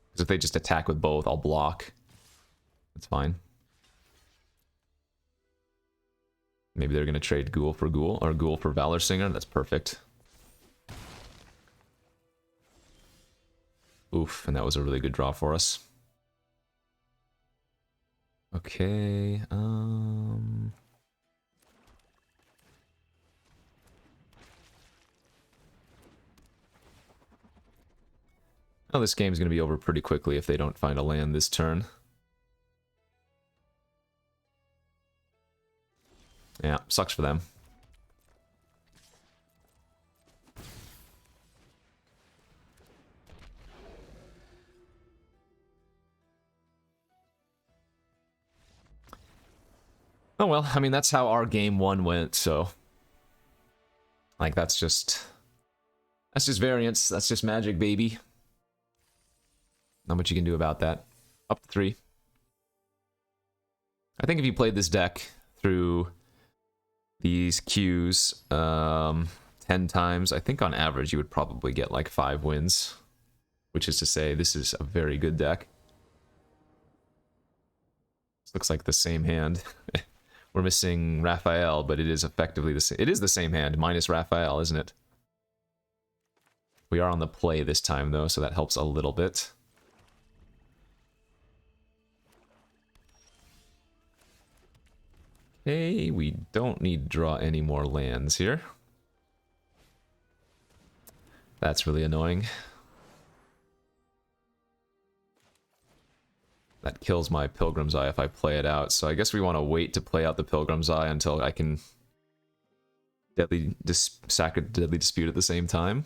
Because if they just attack with both, I'll block. That's fine. Maybe they're going to trade Ghoul for Ghoul, or Ghoul for Valor Singer. That's perfect. Oof, and that was a really good draw for us. Okay, Oh, this game's going to be over pretty quickly if they don't find a land this turn. Yeah, sucks for them. Oh well, I mean, that's how our game 1 went, so... Like, that's just variance, that's just magic, baby. Not much you can do about that. Up to 3. I think if you played this deck through these queues 10 times, I think on average you would probably get like 5 wins. Which is to say, this is a very good deck. Looks like the same hand. We're missing Raphael, but it is effectively the same. It is the same hand, minus Raphael, isn't it? We are on the play this time, though, so that helps a little bit. Okay, we don't need to draw any more lands here. That's really annoying. That kills my Pilgrim's Eye if I play it out, so I guess we want to wait to play out the Pilgrim's Eye until I can sack a Deadly Dispute at the same time.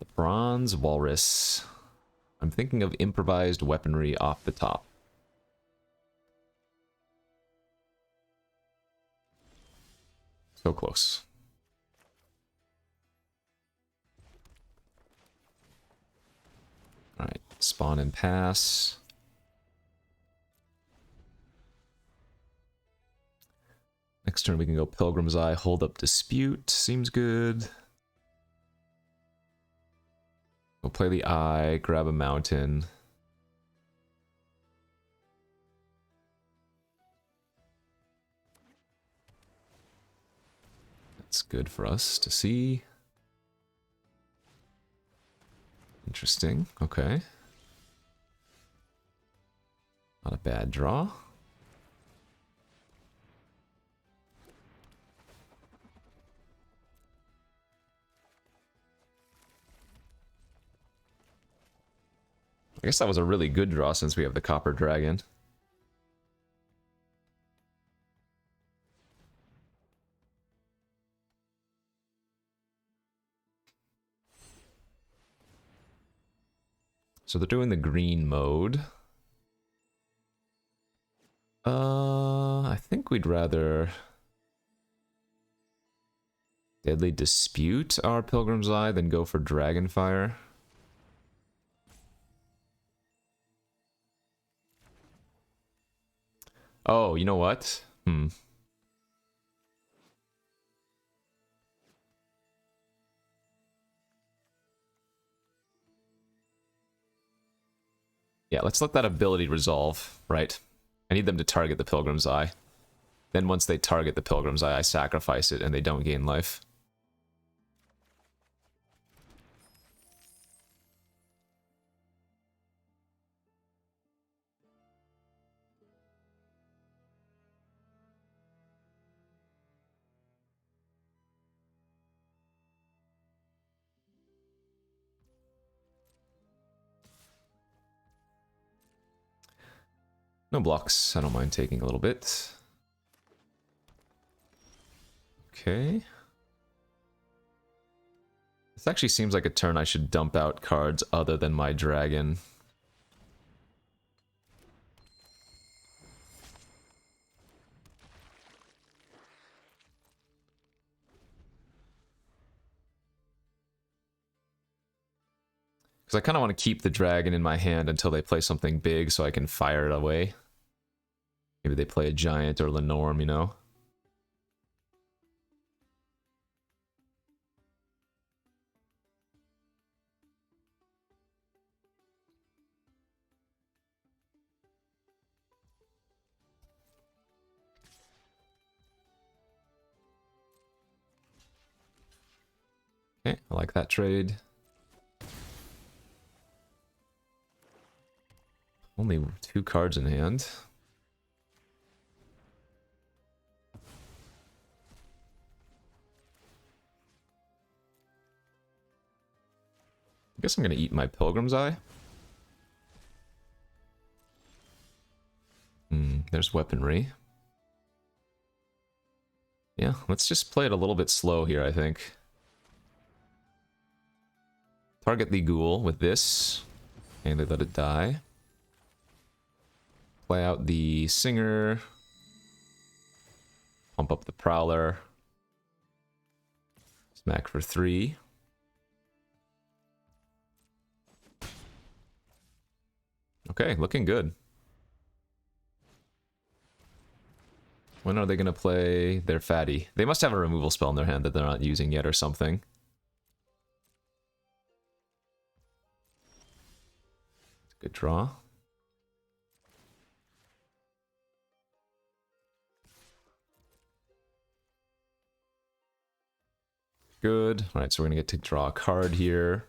The Bronze Walrus. I'm thinking of improvised weaponry off the top. So close. Alright, spawn and pass. Next turn we can go Pilgrim's Eye, hold up Dispute. Seems good. We'll play the Eye, grab a Mountain. That's good for us to see. Interesting, okay. Not a bad draw. I guess that was a really good draw since we have the Copper Dragon. So they're doing the green mode. I think we'd rather Deadly Dispute our Pilgrim's Eye than go for Dragonfire. Oh, you know what? Yeah, let's let that ability resolve, right? I need them to target the Pilgrim's Eye. Then once they target the Pilgrim's Eye, I sacrifice it and they don't gain life. No blocks. I don't mind taking a little bit. Okay. This actually seems like a turn I should dump out cards other than my dragon. Because I kind of want to keep the dragon in my hand until they play something big so I can fire it away. Maybe they play a giant or Lenorm, you know? Okay, I like that trade. Only 2 cards in hand. I guess I'm gonna eat my Pilgrim's Eye. There's weaponry. Yeah, let's just play it a little bit slow here, I think. Target the ghoul with this, and they let it die. Play out the Singer. Pump up the Prowler. Smack for 3. Okay, looking good. When are they going to play their fatty? They must have a removal spell in their hand that they're not using yet or something. Good draw. Good. All right, so we're going to get to draw a card here.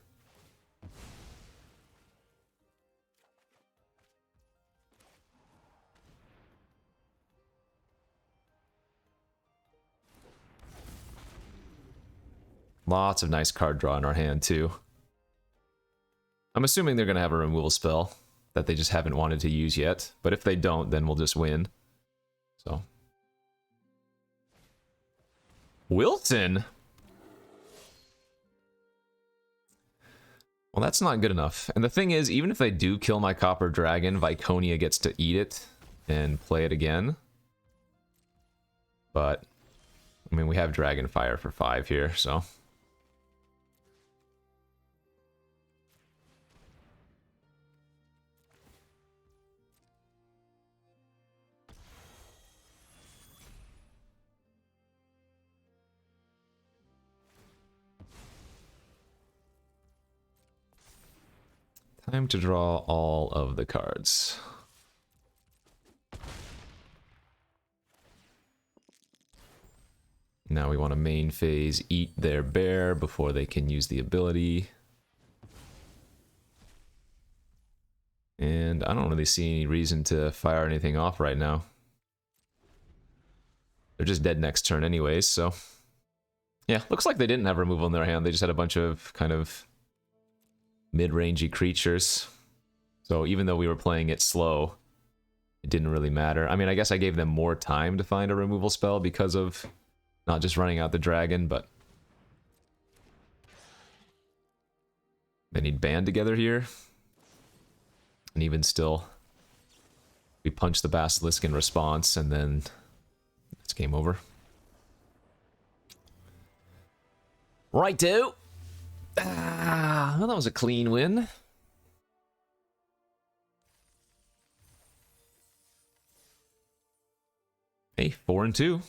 Lots of nice card draw in our hand, too. I'm assuming they're going to have a removal spell that they just haven't wanted to use yet. But if they don't, then we'll just win. So. Wilton? Well, that's not good enough. And the thing is, even if they do kill my Copper Dragon, Viconia gets to eat it and play it again. But, I mean, we have Dragonfire for 5 here, so... Time to draw all of the cards. Now we want to main phase eat their bear before they can use the ability. And I don't really see any reason to fire anything off right now. They're just dead next turn anyways, so... Yeah, looks like they didn't have removal in their hand. They just had a bunch of kind of mid-rangey creatures. So even though we were playing it slow, it didn't really matter. I mean, I guess I gave them more time to find a removal spell because of not just running out the dragon, but... They need band together here. And even still, we punch the Basilisk in response, and then it's game over. Righto! Well, that was a clean win. Hey, 4-2. A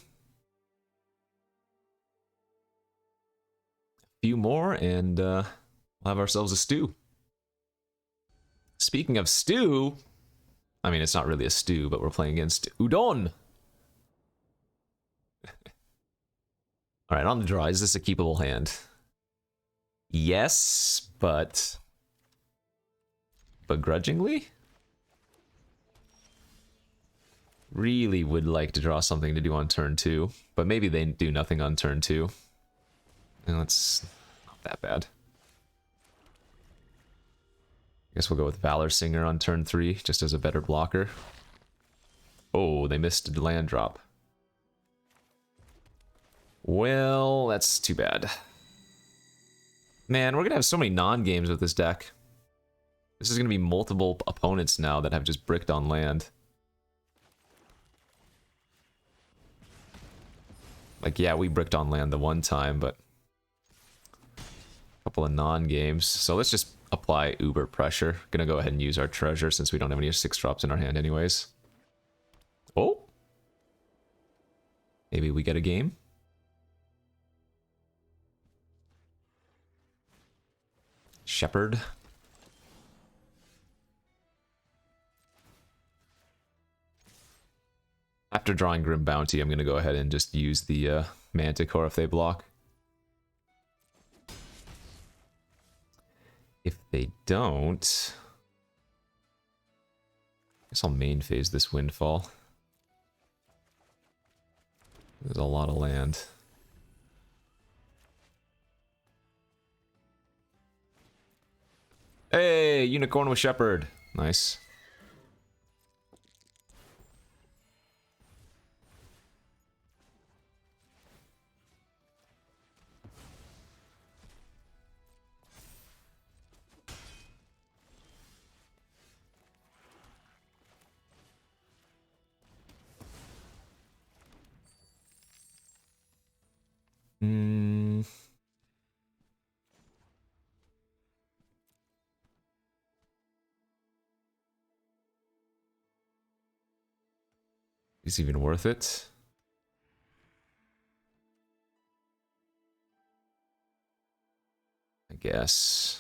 few more, and we'll have ourselves a stew. Speaking of stew, I mean, it's not really a stew, but we're playing against Udon. Alright, on the draw. Is this a keepable hand? Yes, but... begrudgingly? Really would like to draw something to do on turn 2, but maybe they do nothing on turn 2. And that's not that bad. I guess we'll go with Valor Singer on turn 3, just as a better blocker. Oh, they missed a land drop. Well, that's too bad. Man, we're gonna have so many non-games with this deck. This is gonna be multiple opponents now that have just bricked on land. Like, yeah, we bricked on land the one time, but... a couple of non-games. So let's just apply uber pressure. Gonna go ahead and use our treasure since we don't have any 6-drops in our hand anyways. Oh! Maybe we get a game? Shepherd. After drawing Grim Bounty, I'm gonna go ahead and just use the Manticore if they block. If they don't... I guess I'll main phase this Windfall. There's a lot of land. Hey, Unicorn with Shepherd. Nice. Is it even worth it? guess.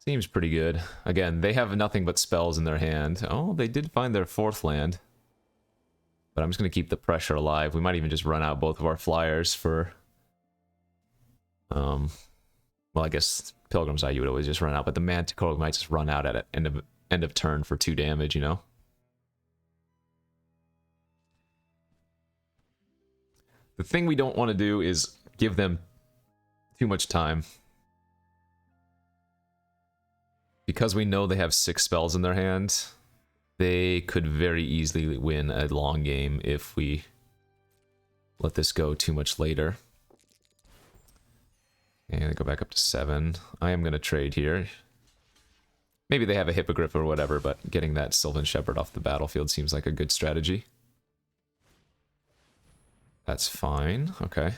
Seems pretty good. Again, they have nothing but spells in their hand. Oh, they did find their 4th land. But I'm just going to keep the pressure alive. We might even just run out both of our flyers for... well, I guess Pilgrim's Eye you would always just run out, but the Manticore might just run out at end of turn for 2 damage, you know? The thing we don't want to do is give them too much time. Because we know they have 6 spells in their hand, they could very easily win a long game if we let this go too much later. And go back up to 7. I am going to trade here. Maybe they have a Hippogriff or whatever, but getting that Sylvan Shepherd off the battlefield seems like a good strategy. That's fine. Okay.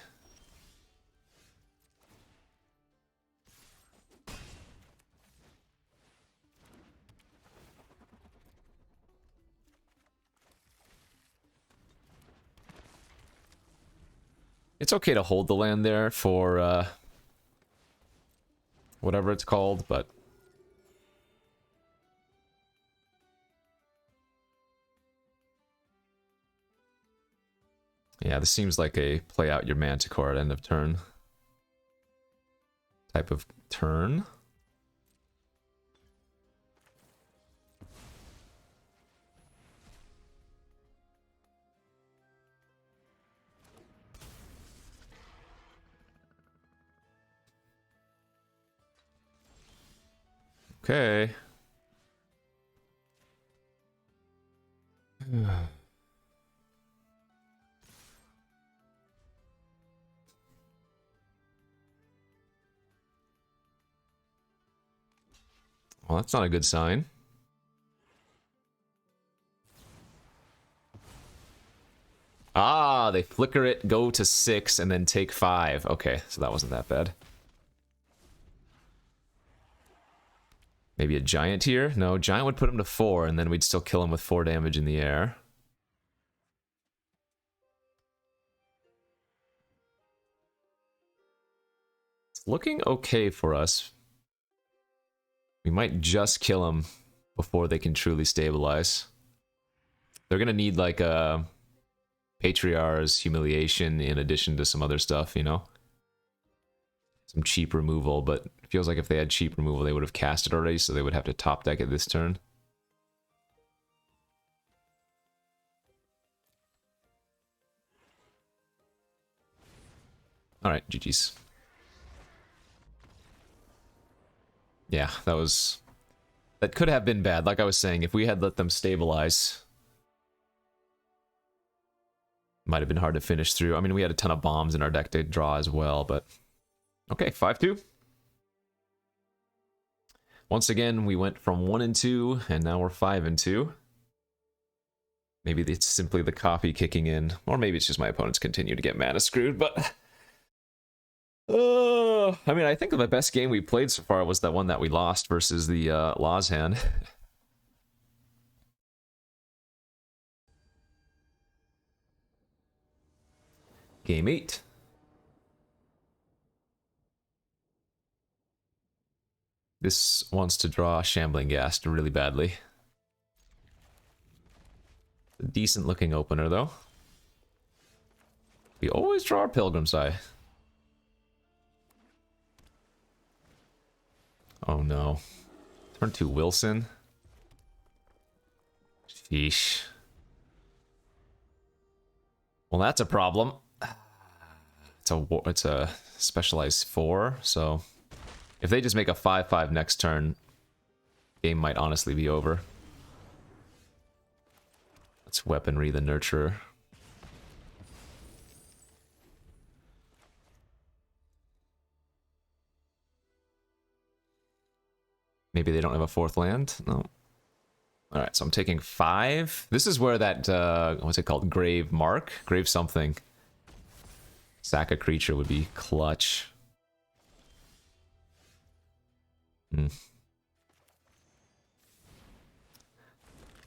It's okay to hold the land there for whatever it's called, but yeah, this seems like a play out your Manticore at end of turn type of turn. Okay. Well, that's not a good sign. Ah, they flicker it, go to 6, and then take 5. Okay, so that wasn't that bad. Maybe a Giant here? No, Giant would put him to 4, and then we'd still kill him with 4 damage in the air. It's looking okay for us. We might just kill him before they can truly stabilize. They're gonna need like a Patriarch's Humiliation in addition to some other stuff, you know? Some cheap removal, but it feels like if they had cheap removal, they would have cast it already, so they would have to top deck it this turn. Alright, GG's. Yeah, that could have been bad. Like I was saying, if we had let them stabilize, might have been hard to finish through. I mean, we had a ton of bombs in our deck to draw as well, but okay, 5-2. Once again, we went from 1-2, and now we're 5-2. Maybe it's simply the copy kicking in, or maybe it's just my opponents continue to get mana screwed, but... I mean, I think the best game we played so far was that one that we lost versus the Law's hand. Game 8. This wants to draw Shambling Ghast really badly. A decent looking opener, though. We always draw our Pilgrim's Eye. Oh no. Turn 2 Wilson. Sheesh. Well, that's a problem. It's a specialized 4, so if they just make a 5-5 next turn, game might honestly be over. Let's Weaponry the Nurturer. Maybe they don't have a 4th land? No. Alright, so I'm taking 5. This is where that, what's it called? Grave something Sack a creature would be clutch.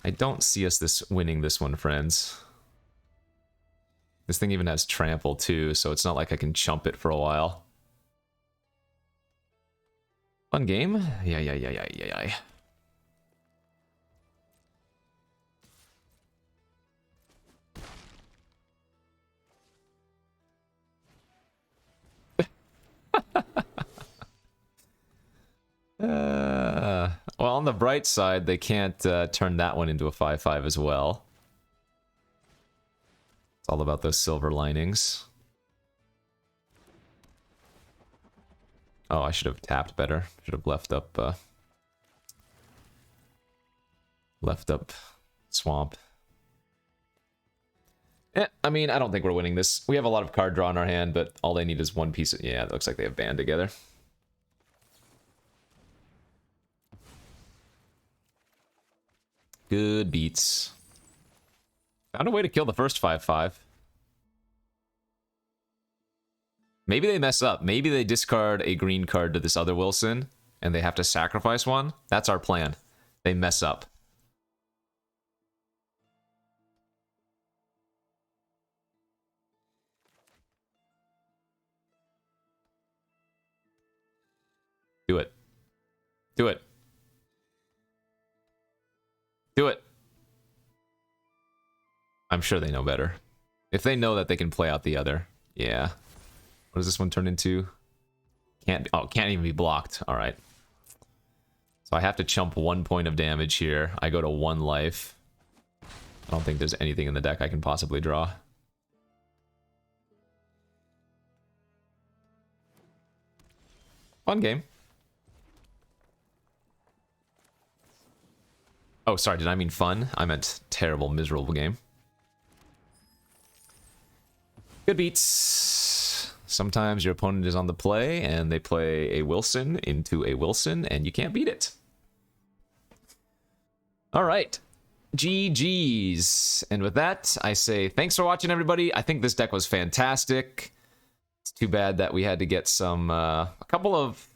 I don't see us winning this one, friends. This thing even has trample too, so it's not like I can chump it for a while. Fun game? Yeah. Well, on the bright side, they can't turn that one into a 5/5 as well. It's all about those silver linings. Oh, I should have tapped better. Should have left up swamp. I mean, I don't think we're winning this. We have a lot of card draw in our hand, but all they need is one piece of... Yeah, it looks like they have band together. Good beats. Found a way to kill the first 5/5. Maybe they mess up. Maybe they discard a green card to this other Wilson, and they have to sacrifice one. That's our plan. They mess up. Do it. Do it. Do it. I'm sure they know better. If they know that they can play out the other. Yeah. What does this one turn into? Can't even be blocked. All right. So I have to chump 1 point of damage here. I go to 1 life. I don't think there's anything in the deck I can possibly draw. Fun game. Oh, sorry, did I mean fun? I meant terrible, miserable game. Good beats. Sometimes your opponent is on the play, and they play a Wilson into a Wilson, and you can't beat it. All right. GG's. And with that, I say thanks for watching, everybody. I think this deck was fantastic. It's too bad that we had to get some, a couple of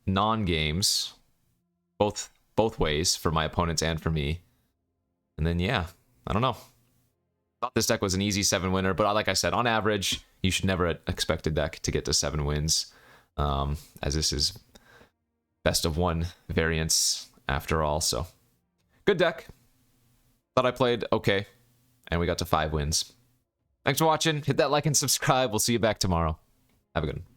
non-games, both ways, for my opponents and for me. And then, yeah, I don't know. Thought this deck was an easy 7 winner, but like I said, on average, you should never expect a deck to get to 7 wins, as this is best of 1 variants after all. So, good deck. Thought I played okay, and we got to 5 wins. Thanks for watching. Hit that like and subscribe. We'll see you back tomorrow. Have a good one.